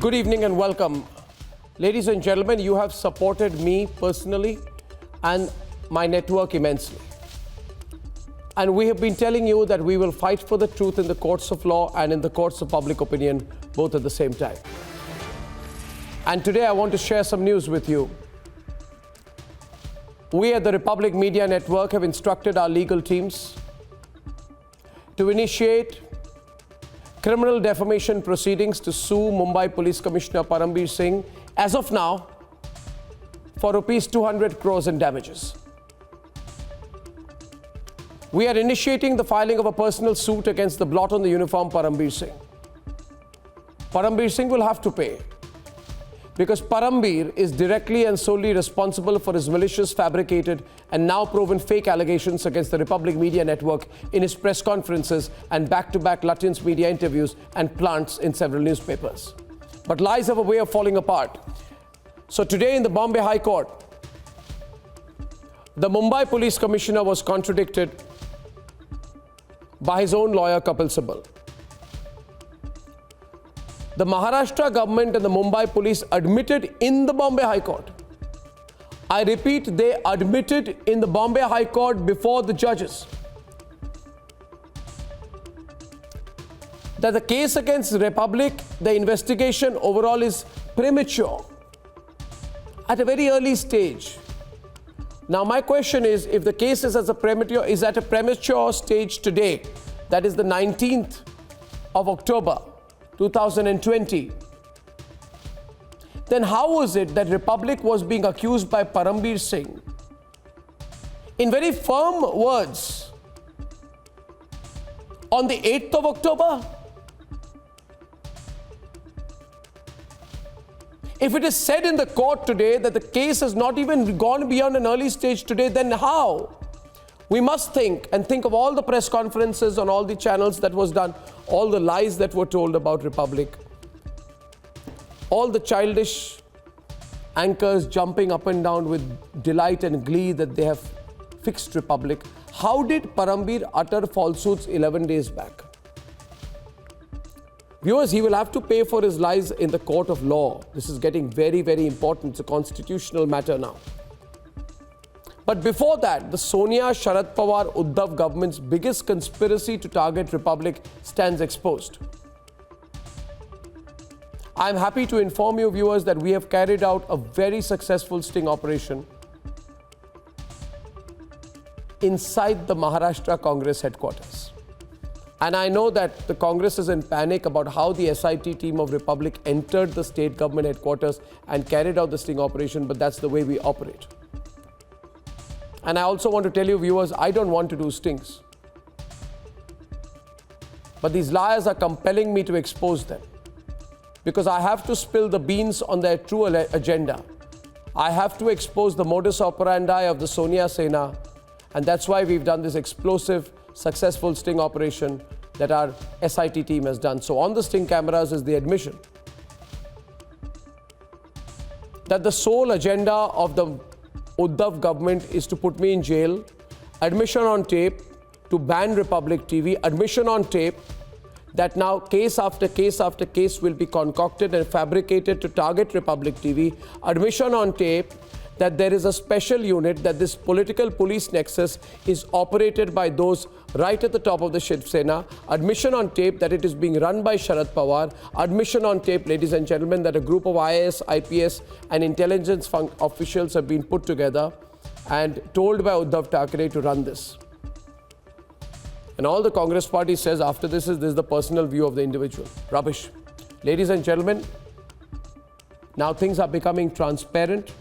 Good evening and welcome. Ladies and gentlemen, you have supported me personally and my network immensely. And we have been telling you that we will fight for the truth in the courts of law and in the courts of public opinion, both at the same time. And today I want to share some news with you. We at the Republic Media Network have instructed our legal teams to initiate criminal defamation proceedings to sue Mumbai Police Commissioner Parambir Singh as of now for rupees 200 crores in damages. We are initiating the filing of a personal suit against the blot on the uniform Parambir Singh. Parambir Singh will have to pay because Parambir is directly and solely responsible for his malicious, fabricated and now proven fake allegations against the Republic Media Network in his press conferences and back-to-back Lutyens media interviews and plants in several newspapers. But lies have a way of falling apart. So today in the Bombay High Court, the Mumbai Police Commissioner was contradicted by his own lawyer Kapil Sibal. The Maharashtra government and the Mumbai police admitted in the Bombay High Court. I repeat, they admitted in the Bombay High Court before the judges that the case against Republic, the investigation overall is premature at a very early stage. Now my question is, if the case is at a premature stage today, that is the 19th of October 2020, then how was it that Republic was being accused by Parambir Singh in very firm words on the 8th of October? If it is said in the court today that the case has not even gone beyond an early stage today, then how? We must think of all the press conferences on all the channels that was done, all the lies that were told about Republic, all the childish anchors jumping up and down with delight and glee that they have fixed Republic. How did Parambir utter falsehoods 11 days back? Viewers, he will have to pay for his lies in the court of law. This is getting very, very important. It's a constitutional matter now. But before that, the Sonia Sharad Pawar Uddhav government's biggest conspiracy to target Republic stands exposed. I am happy to inform you, viewers, that we have carried out a very successful sting operation inside the Maharashtra Congress headquarters. And I know that the Congress is in panic about how the SIT team of Republic entered the state government headquarters and carried out the sting operation, but that's the way we operate. And I also want to tell you, viewers, I don't want to do stings. But these liars are compelling me to expose them, because I have to spill the beans on their true agenda. I have to expose the modus operandi of the Sonia Sena, and that's why we've done this explosive, successful sting operation that our SIT team has done. So on the sting cameras is the admission that the sole agenda of the Uddhav government is to put me in jail, admission on tape to ban Republic TV, admission on tape that now case after case after case will be concocted and fabricated to target Republic TV, admission on tape that there is a special unit, that this political police nexus is operated by those right at the top of the Shiv Sena, admission on tape that it is being run by Sharad Pawar, admission on tape, ladies and gentlemen, that a group of IAS, IPS and intelligence officials have been put together and told by Uddhav Thackeray to run this. And all the Congress party says after this is the personal view of the individual. Rubbish. Ladies and gentlemen, now things are becoming transparent.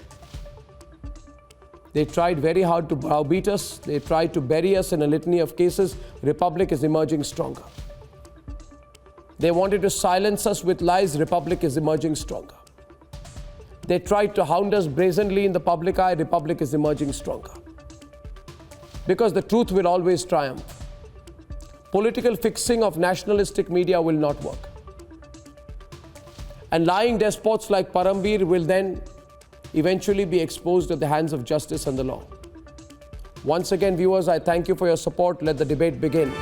They tried very hard to browbeat us. They tried to bury us in a litany of cases. Republic is emerging stronger. They wanted to silence us with lies. Republic is emerging stronger. They tried to hound us brazenly in the public eye. Republic is emerging stronger. Because the truth will always triumph. Political fixing of nationalistic media will not work. And lying despots like Parambir will then eventually be exposed at the hands of justice and the law. Once again, viewers, I thank you for your support. Let the debate begin.